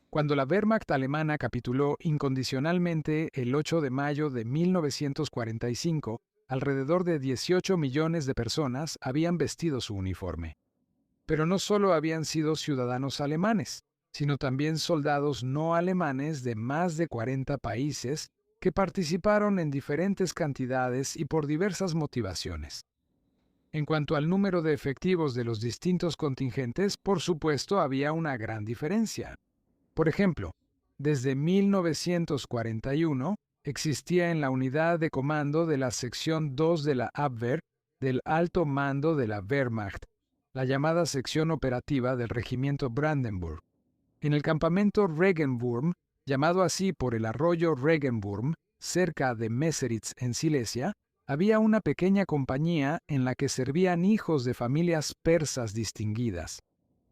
Cuando la Wehrmacht alemana capituló incondicionalmente el 8 de mayo de 1945, alrededor de 18 millones de personas habían vestido su uniforme. Pero no solo habían sido ciudadanos alemanes, sino también soldados no alemanes de más de 40 países que participaron en diferentes cantidades y por diversas motivaciones. En cuanto al número de efectivos de los distintos contingentes, por supuesto había una gran diferencia. Por ejemplo, desde 1941 existía en la unidad de comando de la sección 2 de la Abwehr del alto mando de la Wehrmacht, la llamada sección operativa del regimiento Brandenburg. En el campamento Regenwurm, llamado así por el arroyo Regenwurm, cerca de Meseritz en Silesia, había una pequeña compañía en la que servían hijos de familias persas distinguidas.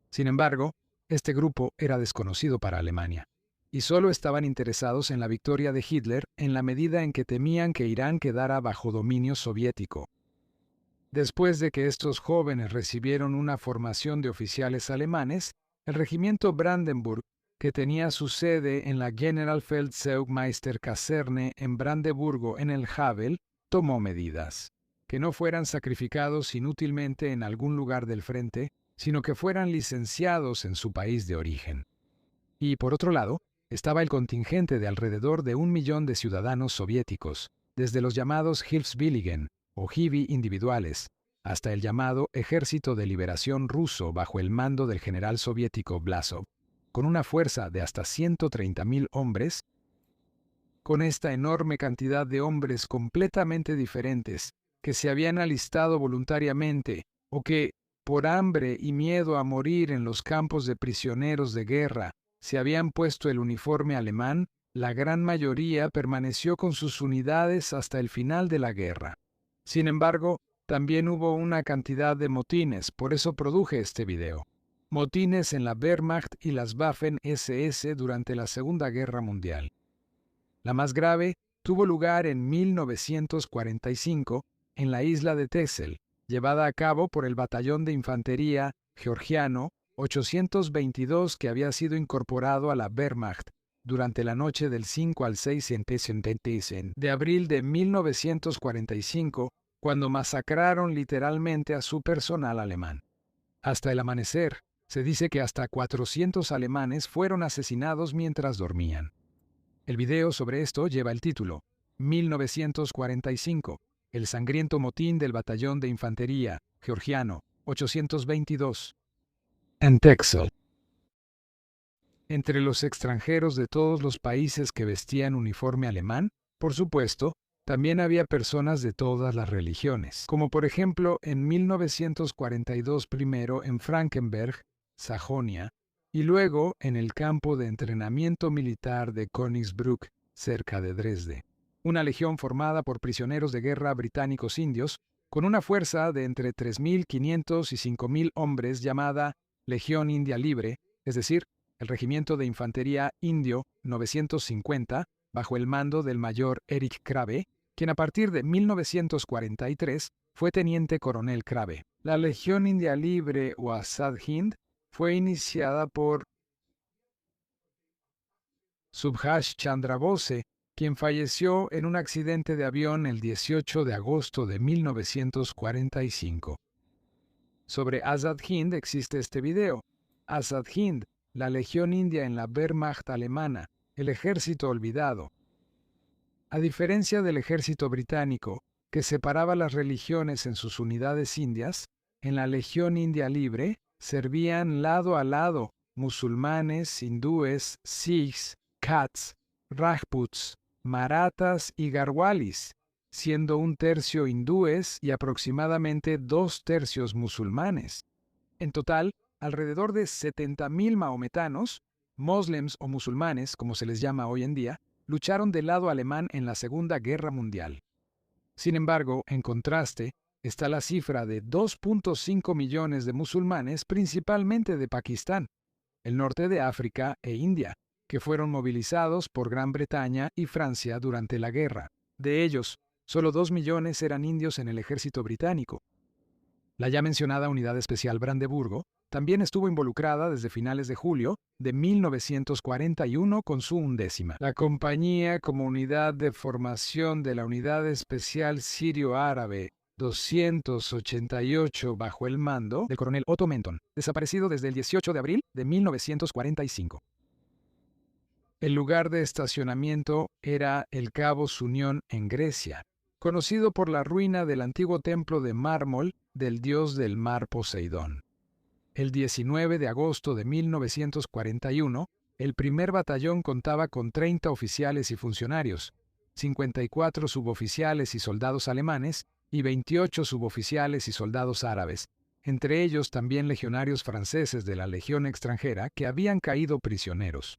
Sin embargo, este grupo era desconocido para Alemania, y solo estaban interesados en la victoria de Hitler en la medida en que temían que Irán quedara bajo dominio soviético. Después de que estos jóvenes recibieron una formación de oficiales alemanes, el regimiento Brandenburg, que tenía su sede en la Generalfeldzeugmeister-Kaserne en Brandeburgo en el Havel, tomó medidas. Que no fueran sacrificados inútilmente en algún lugar del frente, sino que fueran licenciados en su país de origen. Y por otro lado, estaba el contingente de alrededor de 1 millón de ciudadanos soviéticos, desde los llamados Hilfswilligen o Hiwi individuales, hasta el llamado Ejército de Liberación Ruso bajo el mando del general soviético Vlasov, con una fuerza de hasta 130.000 hombres. Con esta enorme cantidad de hombres completamente diferentes, que se habían alistado voluntariamente o que, por hambre y miedo a morir en los campos de prisioneros de guerra, se habían puesto el uniforme alemán, la gran mayoría permaneció con sus unidades hasta el final de la guerra. Sin embargo, también hubo una cantidad de motines, por eso produje este video. Motines en la Wehrmacht y las Waffen-SS durante la Segunda Guerra Mundial. La más grave tuvo lugar en 1945 en la isla de Texel, llevada a cabo por el Batallón de Infantería Georgiano 822 que había sido incorporado a la Wehrmacht durante la noche del 5 al 6 de abril de 1945, cuando masacraron literalmente a su personal alemán. Hasta el amanecer, se dice que hasta 400 alemanes fueron asesinados mientras dormían. El video sobre esto lleva el título 1945, el sangriento motín del Batallón de Infantería Georgiano 822. En Texel. Entre los extranjeros de todos los países que vestían uniforme alemán, por supuesto, también había personas de todas las religiones, como por ejemplo en 1942 primero en Frankenberg, Sajonia, y luego en el campo de entrenamiento militar de Königsbrück, cerca de Dresde. Una legión formada por prisioneros de guerra británicos indios, con una fuerza de entre 3.500 y 5.000 hombres llamada Legión India Libre, es decir, el Regimiento de Infantería Indio 950, bajo el mando del mayor Erich Krabbe, quien a partir de 1943 fue teniente coronel Krabbe. La Legión India Libre o Azad Hind fue iniciada por Subhash Chandra Bose, quien falleció en un accidente de avión el 18 de agosto de 1945. Sobre Azad Hind existe este video. Azad Hind, la Legión India en la Wehrmacht alemana, el ejército olvidado. A diferencia del ejército británico, que separaba las religiones en sus unidades indias, en la Legión India Libre servían lado a lado musulmanes, hindúes, sikhs, Khats, Rajputs, Marathas y Garhwalis, siendo 1/3 hindúes y aproximadamente 2/3 musulmanes. En total, alrededor de 70.000 maometanos, moslems o musulmanes, como se les llama hoy en día, lucharon del lado alemán en la Segunda Guerra Mundial. Sin embargo, en contraste, está la cifra de 2.5 millones de musulmanes, principalmente de Pakistán, el norte de África e India, que fueron movilizados por Gran Bretaña y Francia durante la guerra. De ellos, solo 2 millones eran indios en el ejército británico. La ya mencionada Unidad Especial Brandeburgo también estuvo involucrada desde finales de julio de 1941 con su 11ª. La compañía, como unidad de formación de la Unidad Especial Sirio-Árabe 288 bajo el mando del coronel Otto Menton, desaparecido desde el 18 de abril de 1945. El lugar de estacionamiento era el Cabo Sunión en Grecia, conocido por la ruina del antiguo templo de mármol del dios del mar Poseidón. El 19 de agosto de 1941, el primer batallón contaba con 30 oficiales y funcionarios, 54 suboficiales y soldados alemanes y 28 suboficiales y soldados árabes, entre ellos también legionarios franceses de la Legión extranjera que habían caído prisioneros.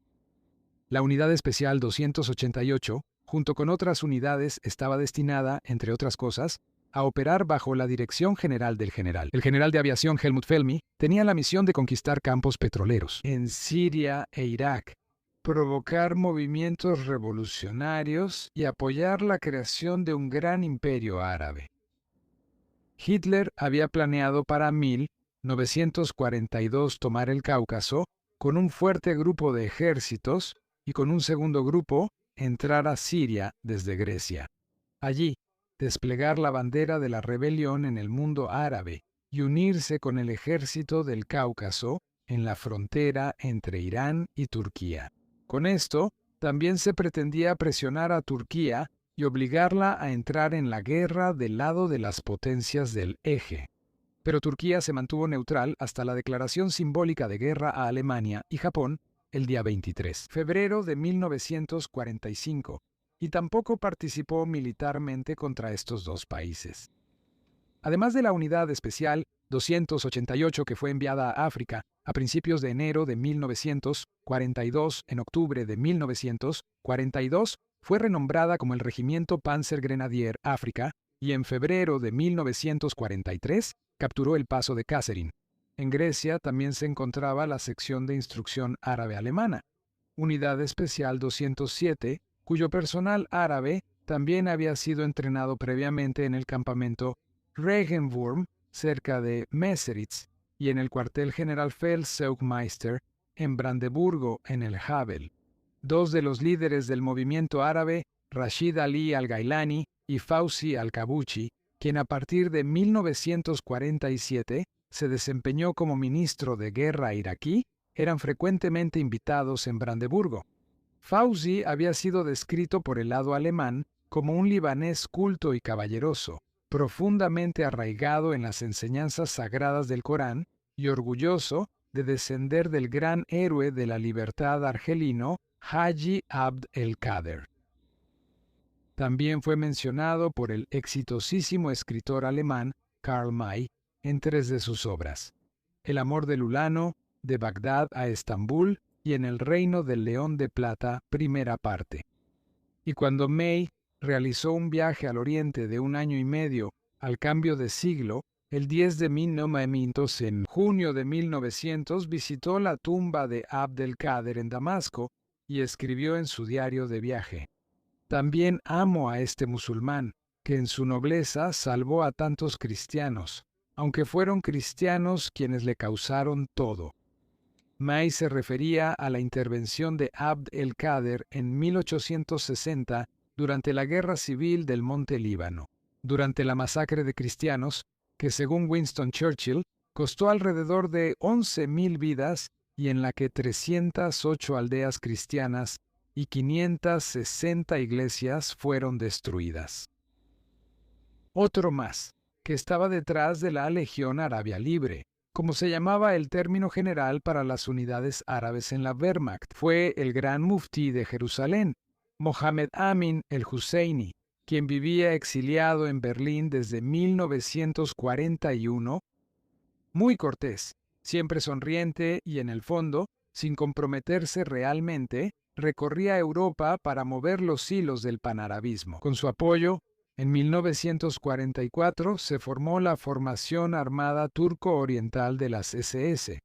La Unidad Especial 288, junto con otras unidades, estaba destinada, entre otras cosas, a operar bajo la dirección general del general. El general de aviación Helmut Felmy tenía la misión de conquistar campos petroleros en Siria e Irak, provocar movimientos revolucionarios y apoyar la creación de un gran imperio árabe. Hitler había planeado para 1942 tomar el Cáucaso con un fuerte grupo de ejércitos y con un segundo grupo entrar a Siria desde Grecia. Allí, desplegar la bandera de la rebelión en el mundo árabe y unirse con el ejército del Cáucaso en la frontera entre Irán y Turquía. Con esto, también se pretendía presionar a Turquía y obligarla a entrar en la guerra del lado de las potencias del Eje. Pero Turquía se mantuvo neutral hasta la declaración simbólica de guerra a Alemania y Japón el día 23 de febrero de 1945, y tampoco participó militarmente contra estos dos países. Además de la Unidad Especial 288 que fue enviada a África a principios de enero de 1942, en octubre de 1942 fue renombrada como el Regimiento Panzergrenadier África y en febrero de 1943 capturó el paso de Kasserine. En Grecia también se encontraba la sección de instrucción árabe alemana, Unidad Especial 207, cuyo personal árabe también había sido entrenado previamente en el campamento Regenwurm, cerca de Meseritz, y en el cuartel general Feldzeugmeister, en Brandeburgo, en el Havel. Dos de los líderes del movimiento árabe, Rashid Ali al-Gailani y Fauzi al-Kabuchi, quien a partir de 1947 se desempeñó como ministro de guerra iraquí, eran frecuentemente invitados en Brandeburgo. Fauzi había sido descrito por el lado alemán como un libanés culto y caballeroso, profundamente arraigado en las enseñanzas sagradas del Corán y orgulloso de descender del gran héroe de la libertad argelino, Haji Abd el-Kader. También fue mencionado por el exitosísimo escritor alemán Karl May en 3 de sus obras: El amor del Ulano, de Bagdad a Estambul y en el Reino del León de Plata, primera parte. Y cuando May realizó un viaje al oriente de 1 año y medio al cambio de siglo, el 10 de 1900, en junio de 1900, visitó la tumba de Abd el-Kader en Damasco y escribió en su diario de viaje: También amo a este musulmán, que en su nobleza salvó a tantos cristianos, aunque fueron cristianos quienes le causaron todo. May se refería a la intervención de Abd el-Kader en 1860 durante la Guerra Civil del Monte Líbano, durante la masacre de cristianos, que según Winston Churchill costó alrededor de 11.000 vidas y en la que 308 aldeas cristianas y 560 iglesias fueron destruidas. Otro más, que estaba detrás de la Legión Arabia Libre, como se llamaba el término general para las unidades árabes en la Wehrmacht, fue el gran muftí de Jerusalén, Mohammed Amin el-Husseini, quien vivía exiliado en Berlín desde 1941, muy cortés, siempre sonriente y en el fondo, sin comprometerse realmente, recorría Europa para mover los hilos del panarabismo. Con su apoyo, en 1944 se formó la Formación Armada Turco-Oriental de las SS,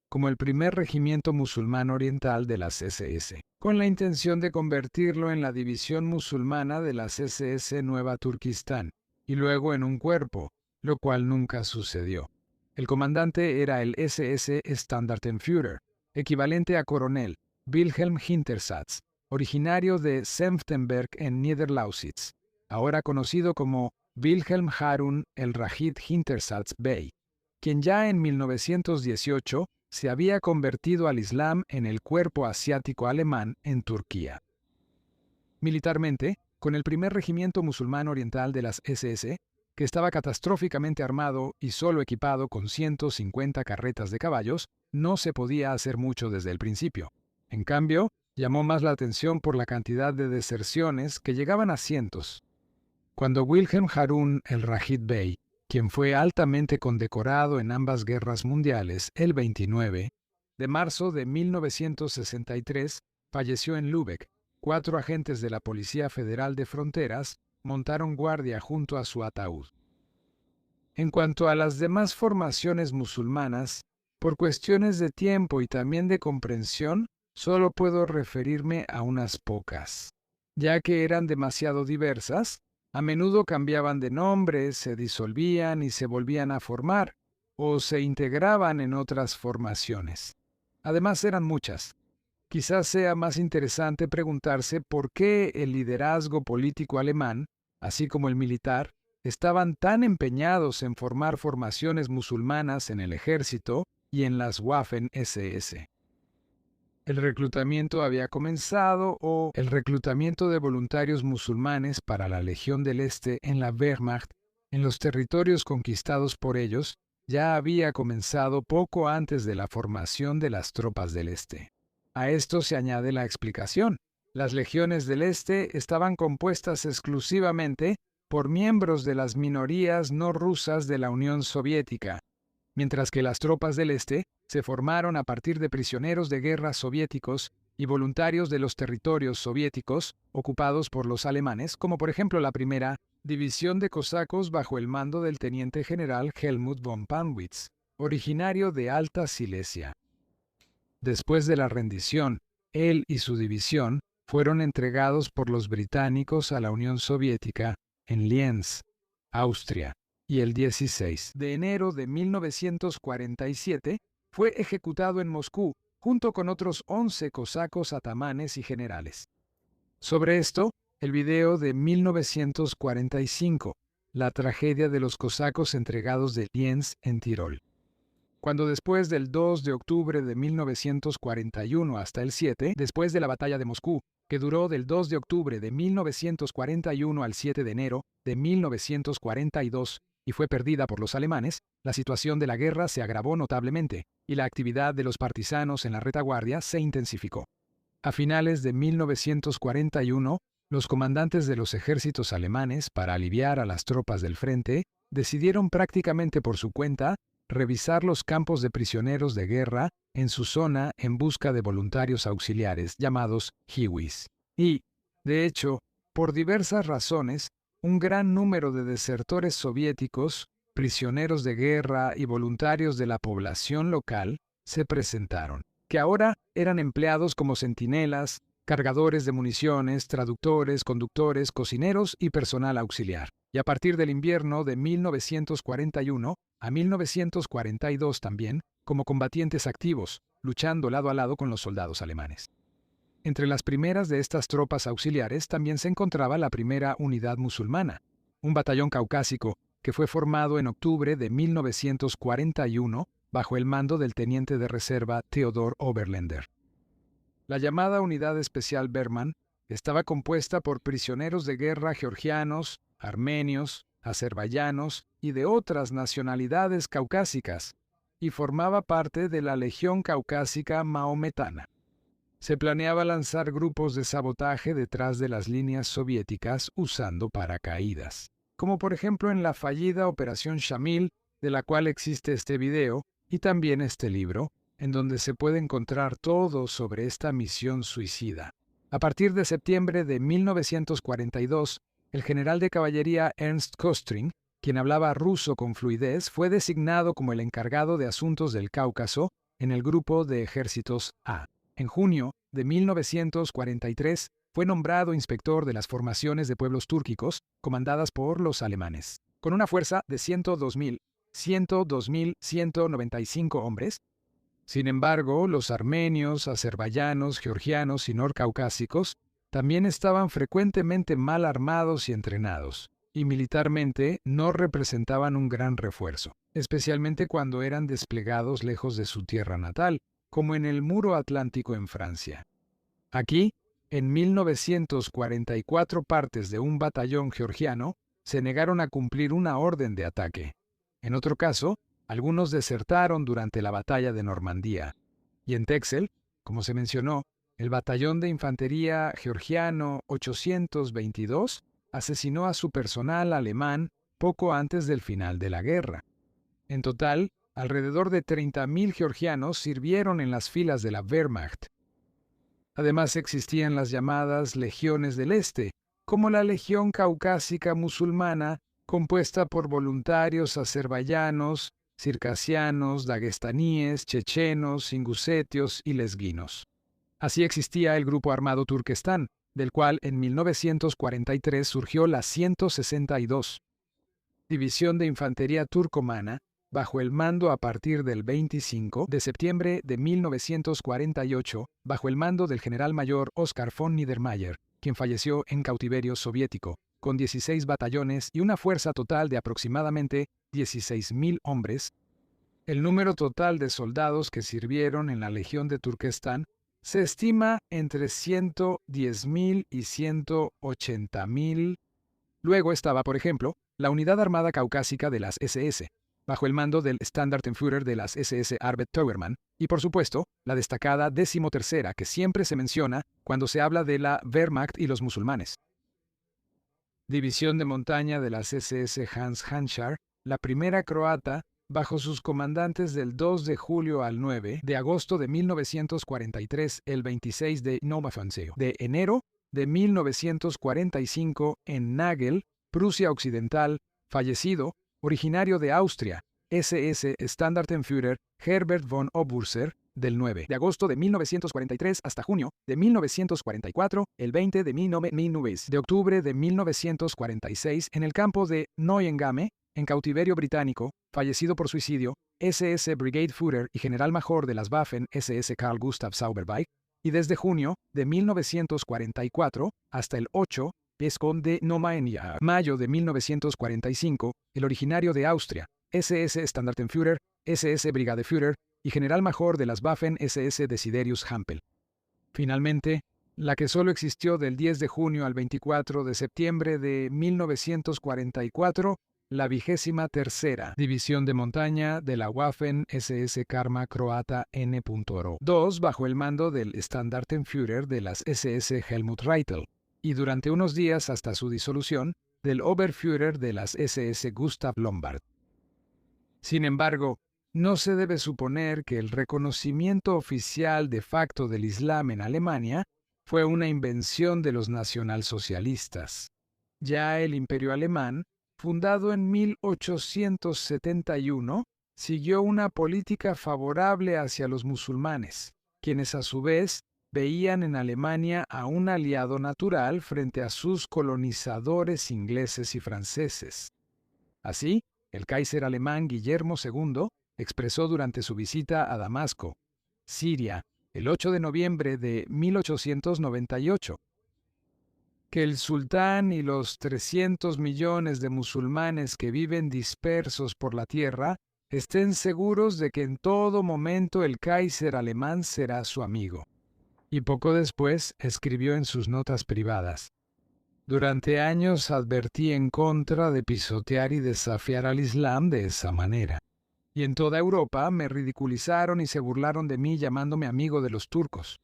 como el primer regimiento musulmán oriental de las SS, con la intención de convertirlo en la división musulmana de las SS Nueva Turquistán, y luego en un cuerpo, lo cual nunca sucedió. El comandante era el SS Standartenführer, equivalente a coronel, Wilhelm Hintersatz, originario de Senftenberg en Niederlausitz, ahora conocido como Wilhelm Harun el-Rashid Hintersatz Bey, quien ya en 1918 se había convertido al Islam en el cuerpo asiático alemán en Turquía. Militarmente, con el primer regimiento musulmán oriental de las SS, que estaba catastróficamente armado y solo equipado con 150 carretas de caballos, no se podía hacer mucho desde el principio. En cambio, llamó más la atención por la cantidad de deserciones que llegaban a cientos. Cuando Wilhelm Harun el-Rashid Bey, quien fue altamente condecorado en ambas guerras mundiales el 29 de marzo de 1963, falleció en Lübeck, 4 agentes de la Policía Federal de Fronteras montaron guardia junto a su ataúd. En cuanto a las demás formaciones musulmanas, por cuestiones de tiempo y también de comprensión, solo puedo referirme a unas pocas. Ya que eran demasiado diversas, a menudo cambiaban de nombre, se disolvían y se volvían a formar, o se integraban en otras formaciones. Además eran muchas. Quizás sea más interesante preguntarse por qué el liderazgo político alemán, así como el militar, estaban tan empeñados en formar formaciones musulmanas en el ejército y en las Waffen-SS. El reclutamiento había comenzado o el reclutamiento de voluntarios musulmanes para la Legión del Este en la Wehrmacht, en los territorios conquistados por ellos, ya había comenzado poco antes de la formación de las tropas del Este. A esto se añade la explicación. Las legiones del Este estaban compuestas exclusivamente por miembros de las minorías no rusas de la Unión Soviética, mientras que las tropas del Este se formaron a partir de prisioneros de guerra soviéticos y voluntarios de los territorios soviéticos ocupados por los alemanes, como por ejemplo la primera División de Cosacos bajo el mando del teniente general Helmut von Panwitz, originario de Alta Silesia. Después de la rendición, él y su división fueron entregados por los británicos a la Unión Soviética en Lienz, Austria, y el 16 de enero de 1947 fue ejecutado en Moscú junto con otros 11 cosacos atamanes y generales. Sobre esto, el video de 1945, la tragedia de los cosacos entregados de Lienz en Tirol. Cuando después del 2 de octubre de 1941 hasta el 7, después de la batalla de Moscú, que duró del 2 de octubre de 1941 al 7 de enero de 1942 y fue perdida por los alemanes, la situación de la guerra se agravó notablemente y la actividad de los partisanos en la retaguardia se intensificó. A finales de 1941, los comandantes de los ejércitos alemanes, para aliviar a las tropas del frente, decidieron prácticamente por su cuenta revisar los campos de prisioneros de guerra en su zona en busca de voluntarios auxiliares llamados Hiwis. Y, de hecho, por diversas razones, un gran número de desertores soviéticos, prisioneros de guerra y voluntarios de la población local se presentaron, que ahora eran empleados como centinelas, cargadores de municiones, traductores, conductores, cocineros y personal auxiliar. Y a partir del invierno de 1941 a 1942 también, como combatientes activos, luchando lado a lado con los soldados alemanes. Entre las primeras de estas tropas auxiliares también se encontraba la primera unidad musulmana, un batallón caucásico que fue formado en octubre de 1941 bajo el mando del teniente de reserva Theodor Oberländer. La llamada Unidad Especial Berman estaba compuesta por prisioneros de guerra georgianos, armenios, azerbaiyanos y de otras nacionalidades caucásicas, y formaba parte de la Legión Caucásica Maometana. Se planeaba lanzar grupos de sabotaje detrás de las líneas soviéticas usando paracaídas, como por ejemplo en la fallida Operación Shamil, de la cual existe este video y también este libro, en donde se puede encontrar todo sobre esta misión suicida. A partir de septiembre de 1942, el general de caballería Ernst Kostrin, quien hablaba ruso con fluidez, fue designado como el encargado de asuntos del Cáucaso en el grupo de ejércitos A. En junio de 1943 fue nombrado inspector de las formaciones de pueblos túrquicos comandadas por los alemanes. con una fuerza de 102.195 hombres. Sin embargo, los armenios, azerbaiyanos, georgianos y norcaucásicos también estaban frecuentemente mal armados y entrenados, y militarmente no representaban un gran refuerzo, especialmente cuando eran desplegados lejos de su tierra natal, como en el Muro Atlántico en Francia. Aquí, en 1944 partes de un batallón georgiano se negaron a cumplir una orden de ataque. En otro caso, algunos desertaron durante la batalla de Normandía. Y en Texel, como se mencionó, el batallón de infantería georgiano 822 asesinó a su personal alemán poco antes del final de la guerra. En total, alrededor de 30.000 georgianos sirvieron en las filas de la Wehrmacht. Además existían las llamadas Legiones del Este, como la Legión Caucásica Musulmana, compuesta por voluntarios azerbaiyanos, circasianos, dagestaníes, chechenos, ingusetios y lesguinos. Así existía el Grupo Armado Turquestán, del cual en 1943 surgió la 162, División de Infantería Turcomana, bajo el mando a partir del 25 de septiembre de 1948, bajo el mando del general mayor Oskar von Niedermayer, quien falleció en cautiverio soviético, con 16 batallones y una fuerza total de aproximadamente 16.000 hombres. El número total de soldados que sirvieron en la Legión de Turquestán se estima entre 110.000 y 180.000. Luego estaba, por ejemplo, la Unidad Armada Caucásica de las SS, bajo el mando del Standartenführer de las SS Arvid Teuermann, y por supuesto, la destacada 13ª que siempre se menciona cuando se habla de la Wehrmacht y los musulmanes. División de montaña de las SS Hans Hanschar, la primera croata, bajo sus comandantes del 2 de julio al 9 de agosto de 1943, el 26 de de enero de 1945 en Nagel, Prusia Occidental, fallecido, originario de Austria, SS Standartenführer Herbert von Oberser, del 9 de agosto de 1943 hasta junio de 1944, el 20 de octubre de 1946 en el campo de Neuengamme, en cautiverio británico, fallecido por suicidio, SS Brigade Führer y general major de las Waffen SS Carl Gustav Sauerbach, y desde junio de 1944 hasta el 8 Visconde Nomaenia, mayo de 1945, el originario de Austria, SS Standartenführer, SS Brigadeführer y general major de las Waffen SS Desiderius Hampel. Finalmente, la que solo existió del 10 de junio al 24 de septiembre de 1944, la 23ª División de Montaña de la Waffen SS Karma Croata N.Ro. 2 bajo el mando del Standartenführer de las SS Helmut Reitel, y durante unos días hasta su disolución, del Oberführer de las SS Gustav Lombard. Sin embargo, no se debe suponer que el reconocimiento oficial de facto del Islam en Alemania fue una invención de los nacionalsocialistas. Ya el Imperio Alemán, fundado en 1871, siguió una política favorable hacia los musulmanes, quienes a su vez veían en Alemania a un aliado natural frente a sus colonizadores ingleses y franceses. Así, el Kaiser alemán Guillermo II expresó durante su visita a Damasco, Siria, el 8 de noviembre de 1898, que el sultán y los 300 millones de musulmanes que viven dispersos por la tierra estén seguros de que en todo momento el Kaiser alemán será su amigo. Y poco después escribió en sus notas privadas: durante años advertí en contra de pisotear y desafiar al Islam de esa manera. Y en toda Europa me ridiculizaron y se burlaron de mí llamándome amigo de los turcos.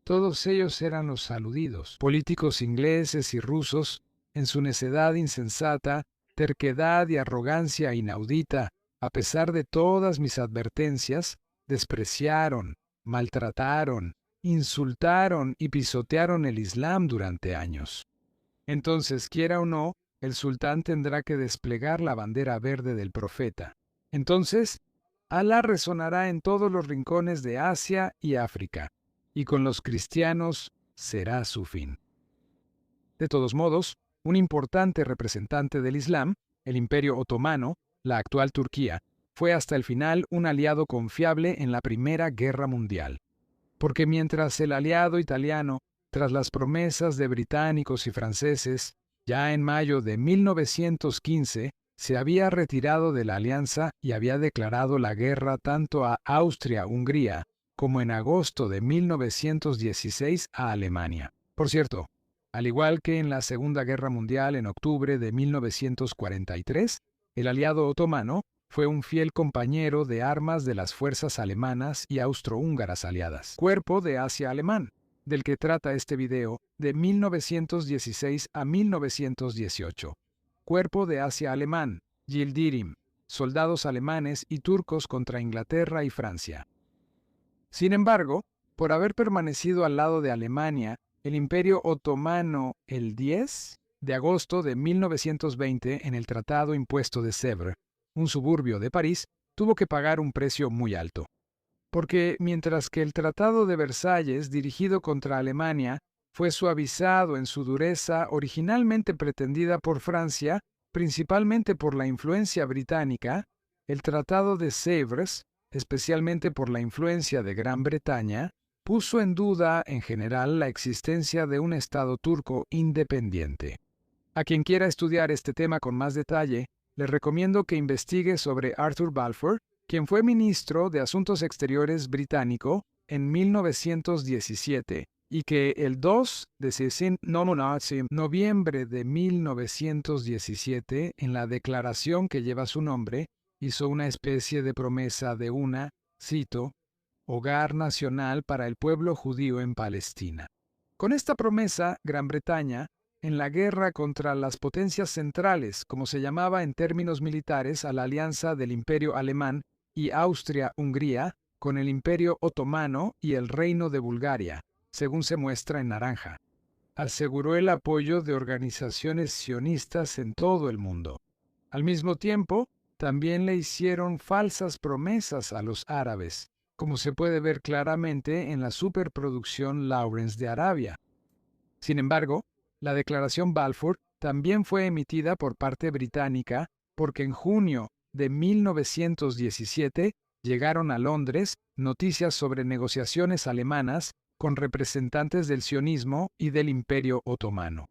Todos ellos eran los aludidos, políticos ingleses y rusos, en su necedad insensata, terquedad y arrogancia inaudita, a pesar de todas mis advertencias, despreciaron, maltrataron, insultaron y pisotearon el Islam durante años. Entonces, quiera o no, el sultán tendrá que desplegar la bandera verde del profeta. Entonces, Alá resonará en todos los rincones de Asia y África, y con los cristianos será su fin. De todos modos, un importante representante del Islam, el Imperio Otomano, la actual Turquía, fue hasta el final un aliado confiable en la Primera Guerra Mundial. Porque mientras el aliado italiano, tras las promesas de británicos y franceses, ya en mayo de 1915, se había retirado de la alianza y había declarado la guerra tanto a Austria-Hungría como en agosto de 1916 a Alemania. Por cierto, al igual que en la Segunda Guerra Mundial en octubre de 1943, el aliado otomano fue un fiel compañero de armas de las fuerzas alemanas y austrohúngaras aliadas. Cuerpo de Asia Alemán, del que trata este video, de 1916 a 1918. Cuerpo de Asia Alemán, Yildirim, soldados alemanes y turcos contra Inglaterra y Francia. Sin embargo, por haber permanecido al lado de Alemania, el Imperio Otomano el 10 de agosto de 1920 en el Tratado Impuesto de Sèvres, un suburbio de París, tuvo que pagar un precio muy alto. Porque mientras que el Tratado de Versalles, dirigido contra Alemania, fue suavizado en su dureza originalmente pretendida por Francia, principalmente por la influencia británica, el Tratado de Sèvres, especialmente por la influencia de Gran Bretaña, puso en duda en general la existencia de un Estado turco independiente. A quien quiera estudiar este tema con más detalle, le recomiendo que investigue sobre Arthur Balfour, quien fue ministro de Asuntos Exteriores británico en 1917 y que el 2 de noviembre de 1917, en la declaración que lleva su nombre, hizo una especie de promesa de una, cito, hogar nacional para el pueblo judío en Palestina. Con esta promesa, Gran Bretaña, en la guerra contra las potencias centrales, como se llamaba en términos militares a la alianza del Imperio Alemán y Austria-Hungría, con el Imperio Otomano y el Reino de Bulgaria, según se muestra en naranja, aseguró el apoyo de organizaciones sionistas en todo el mundo. Al mismo tiempo, también le hicieron falsas promesas a los árabes, como se puede ver claramente en la superproducción Lawrence de Arabia. Sin embargo, la Declaración Balfour también fue emitida por parte británica porque en junio de 1917 llegaron a Londres noticias sobre negociaciones alemanas con representantes del sionismo y del Imperio Otomano.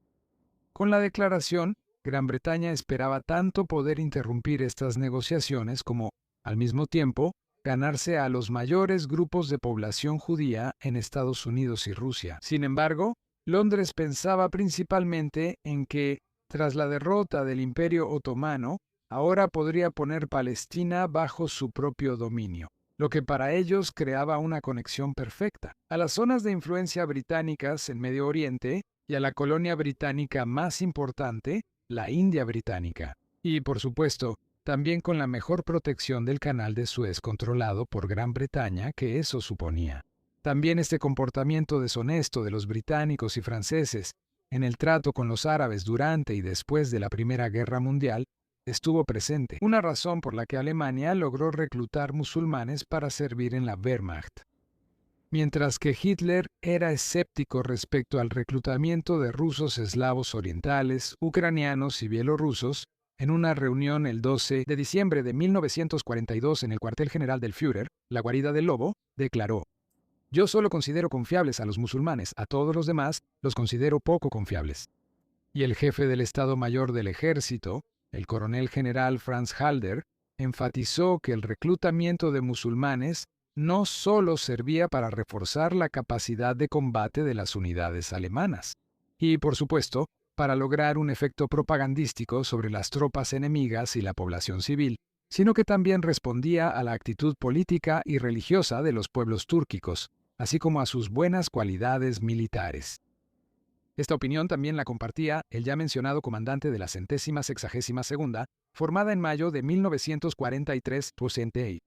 Con la declaración, Gran Bretaña esperaba tanto poder interrumpir estas negociaciones como, al mismo tiempo, ganarse a los mayores grupos de población judía en Estados Unidos y Rusia. Sin embargo, Londres pensaba principalmente en que, tras la derrota del Imperio Otomano, ahora podría poner Palestina bajo su propio dominio, lo que para ellos creaba una conexión perfecta a las zonas de influencia británicas en Medio Oriente y a la colonia británica más importante, la India británica, y, por supuesto, también con la mejor protección del canal de Suez controlado por Gran Bretaña que eso suponía. También este comportamiento deshonesto de los británicos y franceses en el trato con los árabes durante y después de la Primera Guerra Mundial estuvo presente, una razón por la que Alemania logró reclutar musulmanes para servir en la Wehrmacht. Mientras que Hitler era escéptico respecto al reclutamiento de rusos eslavos orientales, ucranianos y bielorrusos, en una reunión el 12 de diciembre de 1942 en el cuartel general del Führer, la guarida del lobo, declaró: «Yo solo considero confiables a los musulmanes, a todos los demás los considero poco confiables». Y el jefe del Estado Mayor del Ejército, el coronel general Franz Halder, enfatizó que el reclutamiento de musulmanes no solo servía para reforzar la capacidad de combate de las unidades alemanas, y, por supuesto, para lograr un efecto propagandístico sobre las tropas enemigas y la población civil, sino que también respondía a la actitud política y religiosa de los pueblos túrquicos, así como a sus buenas cualidades militares. Esta opinión también la compartía el ya mencionado comandante de la 162ª, formada en mayo de 1943 por Sentei,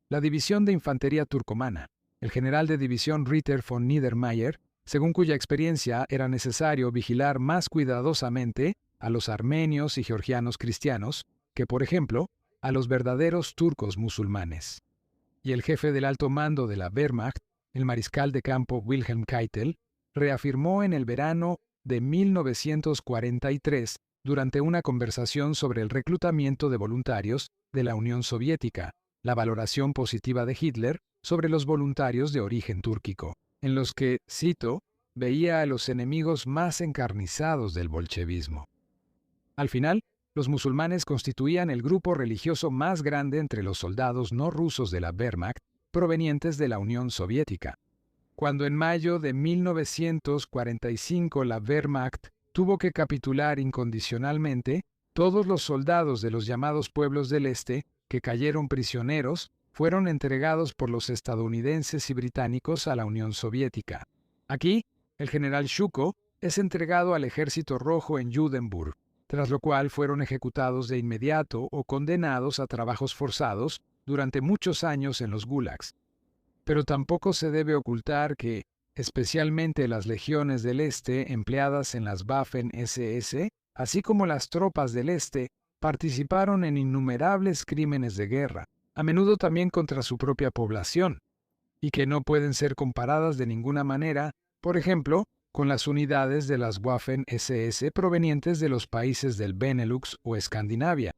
la división de infantería turcomana, el general de división Ritter von Niedermayer, según cuya experiencia era necesario vigilar más cuidadosamente a los armenios y georgianos cristianos que, por ejemplo, a los verdaderos turcos musulmanes. Y el jefe del alto mando de la Wehrmacht, el mariscal de campo Wilhelm Keitel, reafirmó en el verano de 1943 durante una conversación sobre el reclutamiento de voluntarios de la Unión Soviética, la valoración positiva de Hitler sobre los voluntarios de origen túrquico, en los que, cito, veía a los enemigos más encarnizados del bolchevismo. Al final, los musulmanes constituían el grupo religioso más grande entre los soldados no rusos de la Wehrmacht provenientes de la Unión Soviética. Cuando en mayo de 1945 la Wehrmacht tuvo que capitular incondicionalmente, todos los soldados de los llamados pueblos del Este, que cayeron prisioneros, fueron entregados por los estadounidenses y británicos a la Unión Soviética. Aquí, el general Zhukov es entregado al Ejército Rojo en Judenburg, tras lo cual fueron ejecutados de inmediato o condenados a trabajos forzados durante muchos años en los gulags. Pero tampoco se debe ocultar que, especialmente las legiones del Este empleadas en las Waffen-SS, así como las tropas del Este, participaron en innumerables crímenes de guerra, a menudo también contra su propia población, y que no pueden ser comparadas de ninguna manera, por ejemplo, con las unidades de las Waffen-SS provenientes de los países del Benelux o Escandinavia,